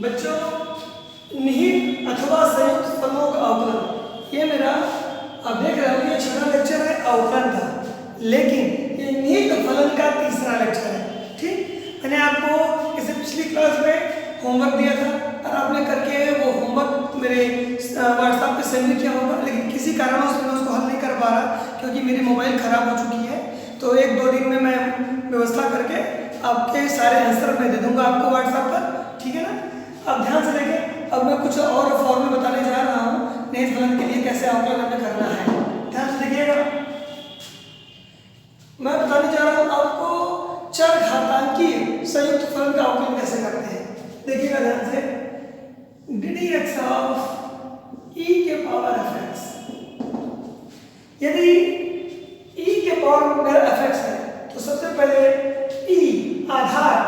बच्चों निहित अथवा संयुक्त फलनों का अवकलन, ये मेरा आप देख रहे हो ये छठा लेक्चर है अवकलन का, लेकिन ये निहित फलन का तीसरा लेक्चर है। ठीक, मैंने आपको इसे पिछली क्लास में होमवर्क दिया था और आपने करके वो होमवर्क मेरे व्हाट्सएप पे सेंड किया होगा, लेकिन किसी कारणवश मैं उसको हल नहीं कर पा रहा क्योंकि मेरी मोबाइल ख़राब हो चुकी है। तो 1-2 दिन में मैं व्यवस्था करके आपके सारे आंसर मैं दे दूंगा आपको व्हाट्सएप पर, ठीक है ना। अब ध्यान से देखें, अब मैं कुछ और फॉर्मूले बताने जा रहा हूँ निहित फलन के लिए कैसे अवकलन हमें करना है। ध्यान से देखिएगा, मैं बताने जा रहा हूँ आपको चरघातांकीय संयुक्त फलन का अवकलन कैसे करते हैं। देखिएगा ध्यान से, ddx ऑफ e के पावर fx, यदि e के पावर मेरा fx है तो सबसे पहले e आधार,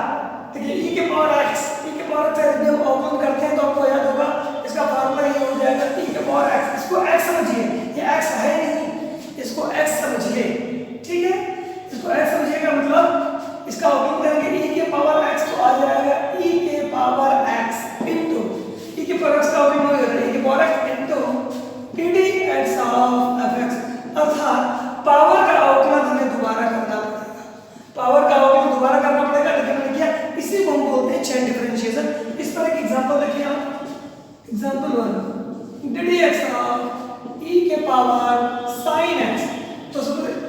देखिए e के पावर x, e के पावर x जब हम अवकलन करते हैं तो आपको याद होगा इसका फार्मूला ये हो जाएगा e के पावर x। इसको x समझिए, ये x है नहीं, इसको x समझिए, ठीक है। इसको x समझिएगा, मतलब इसका अवकलन करेंगे e के पावर x तो आ जाएगा e के पावर x इंटू e के पावर x का अवकलन हो जाएगा e के power x into ddx of fx, अर्थात पावर का अवकलन हमें दोबारा करना पड़ेगा। पावर का अवकलन दोबारा करना पड़ेगा, लेकिन मैंने किया, इसी को हम बोलते हैं चेन डिफरेंशिएशन। इस तरह की एग्जांपल देखिए आप, एग्जांपल 1 ddx ऑफ e के पावर sin x, तो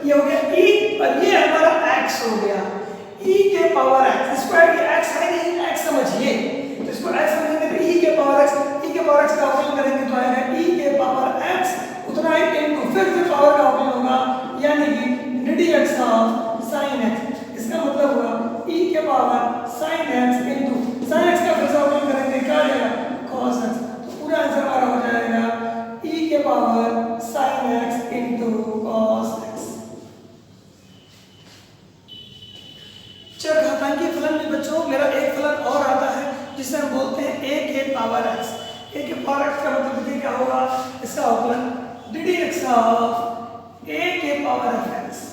ये हो गया e और ये हमारा x हो गया e के पावर x, स्क्वायर ये x है नहीं, x समझिए, तो इसको x समझेंगे तो e के पावर x, e के पावर x का अवकलन करेंगे तो आएगा e के पावर x उतना ही इनटू फिर से पावर का अवकलन होगा, यानी कि ddx ऑफ sin x, इसका मतलब होगा e के power sin x into sin x का फिर से अवकलन करेंगे क्या आ जाएगा cos x, तो पूरा आंसर हमारा हो जाएगा e के power sin x into cos x। चरघातांकीय फलन में बच्चों मेरा एक फलन और आता है जिसे हम बोलते हैं a के पावर x। a के पावर x का मतलब देखिए क्या होगा, इसका अवकलन ddx ऑफ a के पावर fx।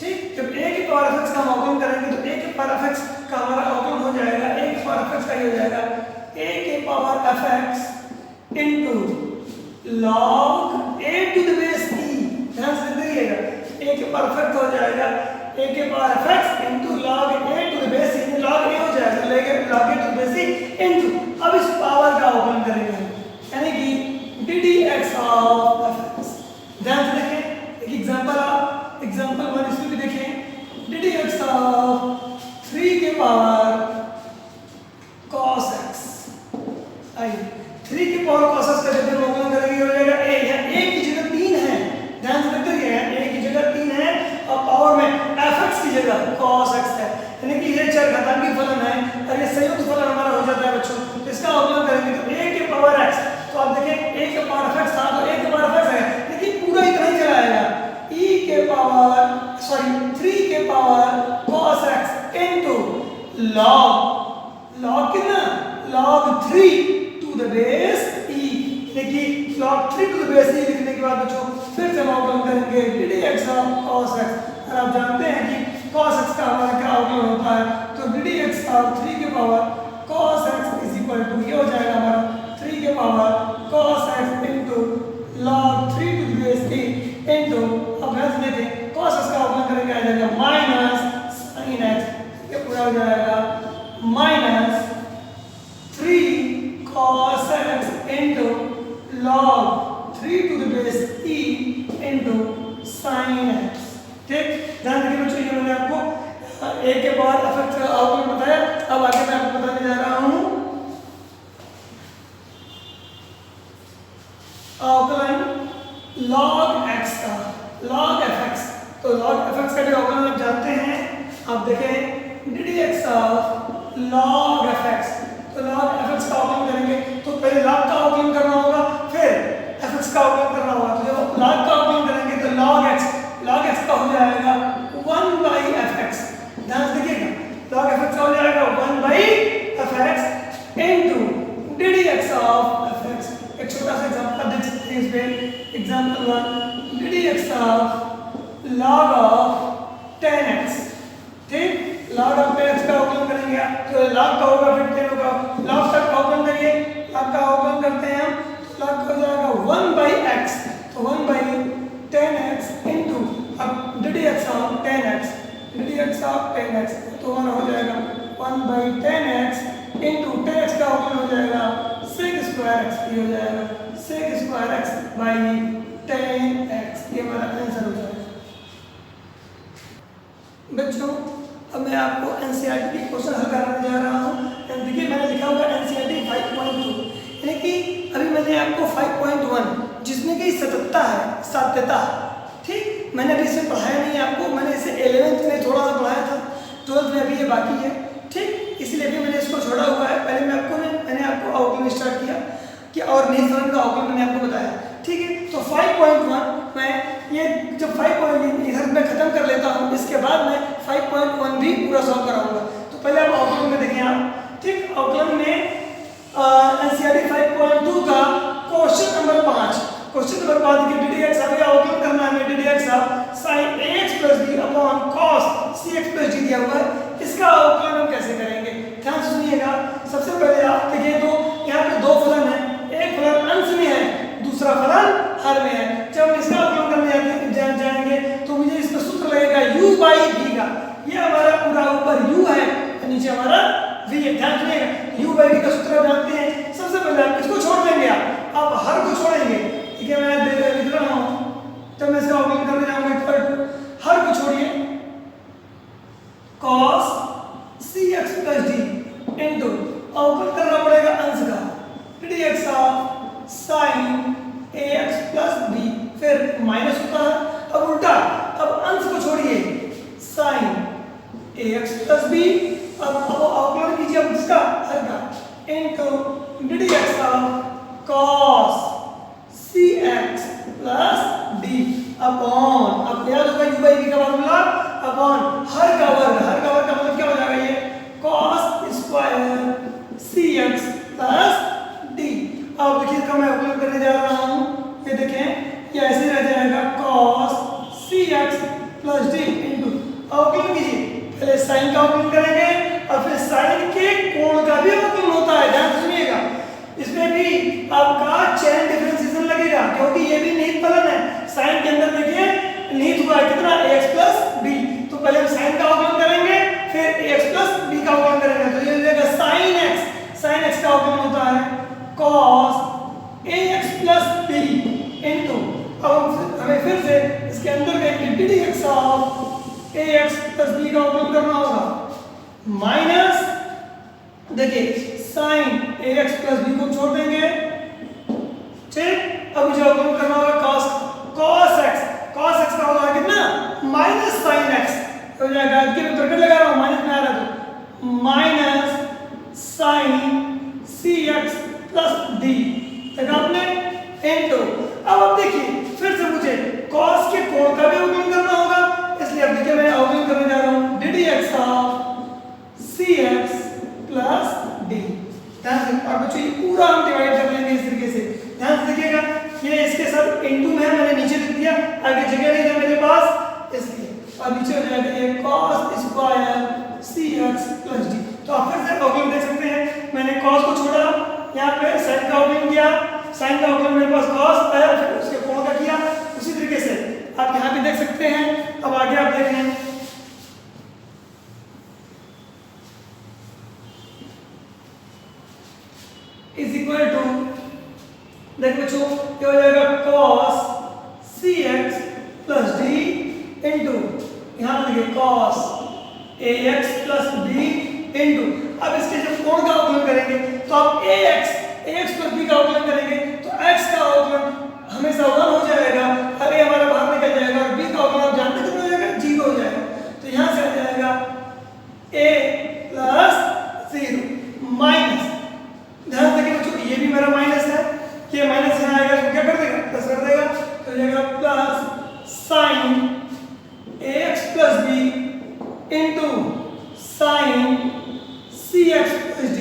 ठीक, जब a के पावर fx का हम अवकलन करेंगे तो a के पावर fx का हमारा अवकलन हो जाएगा, a के पावर fx का ही हो जाएगा a के power fx into log a to the base e। ध्यान से देखिएगा, a के पावर fx हो जाएगा a के power fx into log a to the base e, log a हो जाएगा लेके log a to the base e into, अब इस पावर का अवकलन करेंगे यानी कि ddx ऑफ fx। ध्यान से देखें, एक एग्जांपल 1 इसमें भी देखें, ddx ऑफ 3 के पावर cos x, आई 3 के पावर cos x का जब हम अवकलन करेंगे हो जाएगा a, यहाँ a की जगह 3 है, ध्यान से देखिए a की जगह 3 है और पावर में fx की जगह cos x है, यानी कि ये चरघातांकीय फलन है और ये संयुक्त फलन हमारा हो जाता है बच्चों। तो इसका अवकलन करेंगे तो a के पावर x, तो आप देखें a के पावर fx था तो a के पावर fx है, लेकिन पूरा इतना ही चला आएगा e के पावर 3 के power cos x into log कितना log 3 to the base e, देखिए log 3 to the base e लिखने के बाद बच्चों फिर से हम अवकलन करेंगे ddx ऑफ cos x, और आप जानते हैं कि cos x का हमारा क्या अवकलन होता है, तो ddx ऑफ 3 के power cos x is equal to ये हो जाएगा हमारा 3 के power cos x into log 3 to the base e into, अब ध्यान से देखें cos x का अवकलन करेंगे आ जाएगा माइनस sin x, ये पूरा हो जाएगा minus 3 cos x into log 3 to the base e into sin x। ठीक, ध्यान रखिए बच्चों, ये मैंने आपको a के पावर fx का अवकलन बताया। अब आगे मैं आपको बताने जा रहा हूं अवकलन log x का, log fx, तो log fx का जो अवकलन आप जानते हैं, आप देखें ddx ऑफ log fx, तो log fx का अवकलन करेंगे तो पहले log का अवकलन करना होगा फिर fx का अवकलन करना होगा, तो जब log का अवकलन करेंगे तो log x का हो जाएगा 1/fx। ध्यान से देखिएगा, log fx का हो जाएगा 1/fx into ddx of fx। एक छोटा सा एग्जांपल देख सकते हैं इसमें, example 1 ddx of log of 10x। ठीक, log ऑफ 10x का अवकलन करेंगे तो log का होगा फिर 10 होगा, log स्क्वायर एक्स ये हो जाएगा sec square x by 10x, ये हमारा आंसर हो जाएगा। बच्चों अब मैं आपको एनसीईआरटी की क्वेश्चन हल कराने जा रहा हूँ। देखिए मैंने लिखा होगा एनसीईआरटी 5.2, यानी कि अभी मैंने आपको 5.1 जिसमें कि सततता है, सात्यता, ठीक, मैंने अभी इसे पढ़ाया नहीं है आपको, मैंने इसे 11th में थोड़ा सा पढ़ाया था, 12th में अभी ये बाकी है, ठीक, इसलिए अभी मैंने इसको छोड़ा हुआ है। पहले मैंने आपको आउटलाइन स्टार्ट किया कि और नहीं समझ का आउटलाइन मैंने आपको बताया, ठीक है। तो 5.1 मैं ये जब 5.1 इधर मैं खत्म कर लेता हूँ, इसके बाद मैं 5.1 भी पूरा सॉल्व कराऊंगा। तो पहले आप आउटलाइन में देखें आप, ठीक, आउटलाइन में एनसीईआरटी 5.2 का क्वेश्चन नंबर 5, क्वेश्चन नंबर 5 की ddx अभी आउटलाइन करना है, ddx sin ax plus b upon cos cx plus d दिया हुआ है, इसका आउटलाइन हम कैसे करेंगे, ध्यान से सुनिएगा। सबसे पहले आप देखिए तो यहाँ पे दो फलन है, एक फलन अंश में है, दूसरा फलन हर में है। जब हम इसका आउटलाइन करने जाएंगे तो मुझे इसका सूत्र लगेगा u by v का, ये हमारा पूरा ऊपर u है और नीचे हमारा v है, ध्यान सुनिएगा। u by v का सूत्र आप जानते हैं। सबसे पहले आप किसको छोड़ देंगे, आप हर को छोड़ेंगे, ठीक है, मैं लिख रहा हूँ, जब मैं इसका आउटलाइन करने जाऊंगा हर को छोड़िए, cos cx plus d into outline करना पड़ेगा अंश का, ddx sin ax plus b, फिर माइनस होता है, अब उल्टा, अब अंश को छोड़िए, sin ax plus b, अब आउटलाइन कीजिए अब इसका हर का, into ddx cos cx plus d upon, अब याद होगा u by v का फॉर्मूला, अपॉन हर का वर्ग, हर का वर्ग का मतलब क्या हो जाएगा, ये cos square cx plus d। अब देखिए इसका मैं आउटलाइन करने जा रहा हूँ, ये देखें ये ऐसे रह जाएगा cos cx plus d into, outline कीजिए, पहले साइन का आउटलाइन करेंगे और फिर साइन के कोण का भी आउटलाइन होता है, ध्यान सुनिएगा। इसमें भी आपका चेन डिफरेंशिएशन लगेगा क्योंकि ये भी निहित फलन है, साइन के अंदर देखिए निहित हुआ है कितना x plus b, तो पहले हम साइन का आउटलाइन करेंगे फिर x plus b का आउटलाइन करेंगे, तो ये हो जाएगा sin x का आउटलाइन होता है cos ax plus b into, अब हमें फिर से इसके अंदर के ddx ax plus b का आउटलाइन करना होगा, माइनस देखिए sin ax plus b को छोड़ देंगे, ठीक, अब मुझे आउटलाइन करना होगा cos x का होगा कितना, माइनस sin x हो जाएगा, इसके में ब्रैकेट लगा रहा हूँ, माइनस में आ रहा है तो minus sin cx plus d, तक आपने इनटू, अब देखिए फिर से मुझे cos के कोण का भी आउटलाइन करना होगा, इसलिए अब देखिए मैं आउटलाइन करने जा रहा हूँ ddx cx plus d। ध्यान से अब बच्चों ये पूरा हम डिवाइड कर लेंगे इस तरीके से, ध्यान से देखिएगा, ये इसके साथ इनटू में है, मैंने नीचे लिख दिया, आगे जगह नहीं था मेरे पास इसलिए, अब नीचे हो जाएगा ये cos square cx plus d। तो आप फिर से आउटलाइन देख सकते हैं, मैंने cos को छोड़ा, यहाँ पे sin का आउटलाइन किया, sin का आउटलाइन मेरे पास cos आया, फिर उसके कोण का किया, उसी तरीके से आप यहाँ पे देख सकते हैं। अब आगे आप देख लें, इज इक्वल टू, देखो बच्चों ये हो जाएगा cos cx plus d into, यहाँ देखिए cos ax plus b into, अब इसके जब कोण का आउटलाइन करेंगे तो आप ax plus b का आउटलाइन करेंगे तो x का आउटलाइन हमेशा 1 हो जाएगा, अरे हमारा बाहर निकल जाएगा, और b का आउटलाइन आप जानते कितना हो जाएगा, 0 हो जाएगा, तो यहाँ से आ जाएगा a plus 0 माइनस, ध्यान देखिए बच्चों ये भी मेरा माइनस है, ये माइनस यहाँ आएगा तो क्या कर देगा, प्लस कर देगा, तो हो जाएगा plus sin ax plus b into sin cx plus d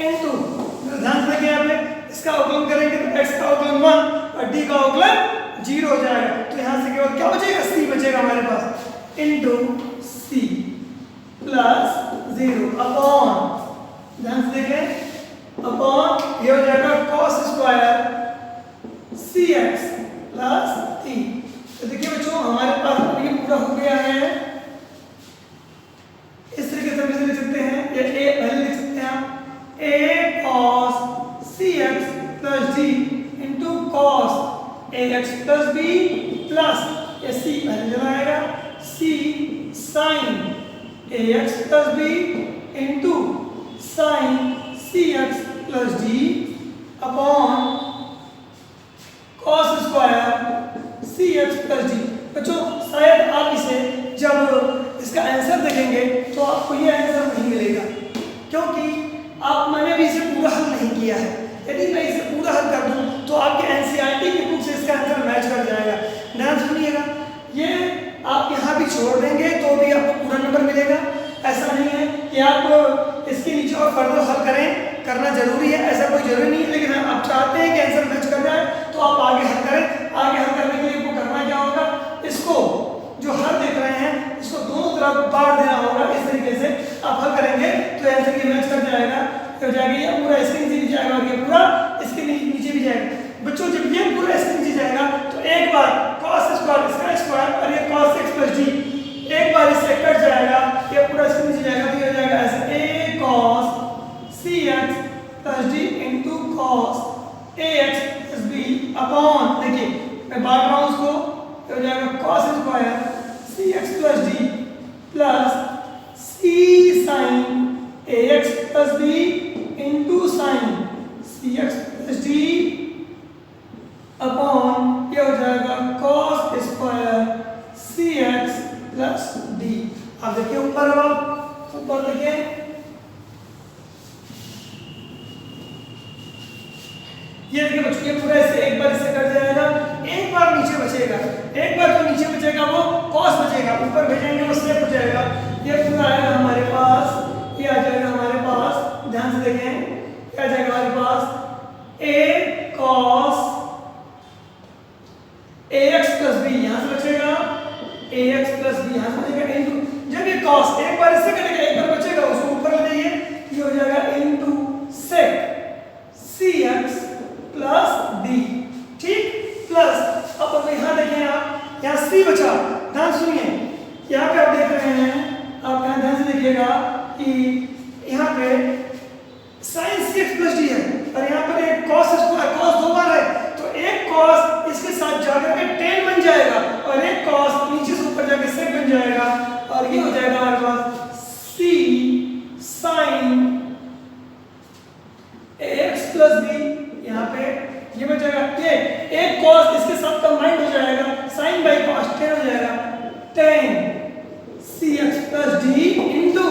into, ध्यान से देखिए आपने इसका आउटलाइन करेंगे तो x का आउटलाइन 1 और d का आउटलाइन 0 हो जाएगा, तो यहाँ से केवल क्या बचेगा, c बचेगा हमारे पास, इंटू c प्लस 0 अपॉन, ध्यान से देखें, अपॉन ये हो जाएगा cos square cx plus t। तो देखिए बच्चों हमारे पास ये पूरा हो गया है, इस तरीके से हम लिख सकते हैं, ये a पहले लिख सकते हैं आप a cos x plus B plus ये सी पहले चला आएगा C sine A x plus B into sine C x plus D upon cos square C x plus D. बच्चों शायद आप इसे जब इसका आंसर देखेंगे तो आपको ये आंसर नहीं मिलेगा, क्योंकि मैंने भी इसे पूरा हल नहीं किया है। यदि मैं इसे पूरा हल कर दूं तो आपके एनसीईआरटी की बुक से इसका आंसर मैच कर जाएगा। ध्यान सुनिएगा, ये आप यहाँ भी छोड़ देंगे तो भी आपको पूरा नंबर मिलेगा। ऐसा नहीं है कि आप इसके नीचे और फर्दर हल करना जरूरी है, ऐसा कोई जरूरी नहीं है। लेकिन आप चाहते हैं कि आंसर मैच कर जाए तो आप आगे हल करें। आगे हल करने के लिए आपको करना क्या होगा, इसको जो हल देख रहे हैं इसको दोनों तरफ बांट देना होगा। इस तरीके से आप हल करेंगे तो आंसर की मैच कर जाएगा, हो जाएगा। ये पूरा इसके नीचे भी जाएगा और ये पूरा इसके नीचे भी जाएगा। बच्चों जब ये पूरा इसके नीचे जाएगा तो एक बार cos स्क्वायर इसका स्क्वायर और ये cos x प्लस d एक बार इससे कट जाएगा, ये पूरा इसके नीचे जाएगा तो ये हो जाएगा ऐसे a cos cx plus d into cos ax plus b upon, देखिए मैं बांट रहा हूँ उसको, हो जाएगा cos square cx plus d plus c sine ax plus b into sine cx plus d upon ये हो जाएगा cos square cx plus d। अब देखिए ऊपर, अब ऊपर देखिए ये देखिए बच्चों, ये पूरा इससे एक बार इससे कट जाएगा, एक बार नीचे बचेगा, एक बार जो नीचे बचेगा वो cos बचेगा, ऊपर भेजेंगे वो sec हो जाएगा। ये पूरा आएगा हमारे पास, ये आ जाएगा हमारे पास, ध्यान से देखें, क्या आ जाएगा हमारे पास a cos ax plus b यहाँ से बचेगा, ax प्लस b यहाँ से बचेगा इंटू, जब ये cos एक बार इससे कटेगा एक बार बचेगा उसको ऊपर ले जाइए, ये हो जाएगा into sec cx plus d, ठीक, प्लस अब यहाँ देखें आप, यहाँ c बचा, ध्यान सुनिए, यहाँ पे आप देख रहे हैं, आप यहाँ ध्यान से देखिएगा कि यहाँ पे sin cx प्लस d है और यहाँ पर एक cos स्क्वायर, cos दो बार है तो एक cos इसके साथ जाकर के tan बन जाएगा और एक cos नीचे से ऊपर जाकर sec बन जाएगा और ये हो जाएगा हमारे पास c sin ax plus b, यहाँ पे ये बन जाएगा, ये एक cos इसके साथ कंबाइंड हो जाएगा, sin बाई cos tan हो जाएगा, tan cx plus d into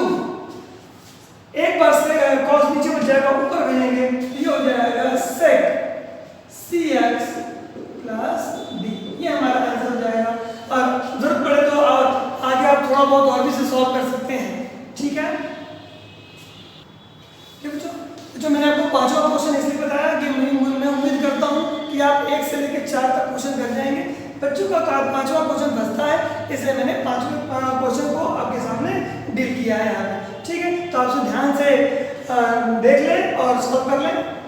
एक बार से cos नीचे बच जाएगा ऊपर भेजेंगे, ये हो जाएगा sec cx प्लस d। ये हमारा आंसर हो जाएगा और जरूरत पड़े तो और आगे आप थोड़ा बहुत और भी से सॉल्व कर सकते हैं, ठीक है। जो मैंने आपको पांचवा क्वेश्चन इसलिए बताया कि मैं उम्मीद करता हूँ कि आप 1 से लेकर 4 तक क्वेश्चन कर जाएंगे। बच्चों का पांचवा क्वेश्चन बचता है, इसलिए मैंने पांचवें क्वेश्चन को आपके सामने डील किया है यहाँ पे, ठीक है। तो आप ध्यान से देख लें और सॉल्व कर लें।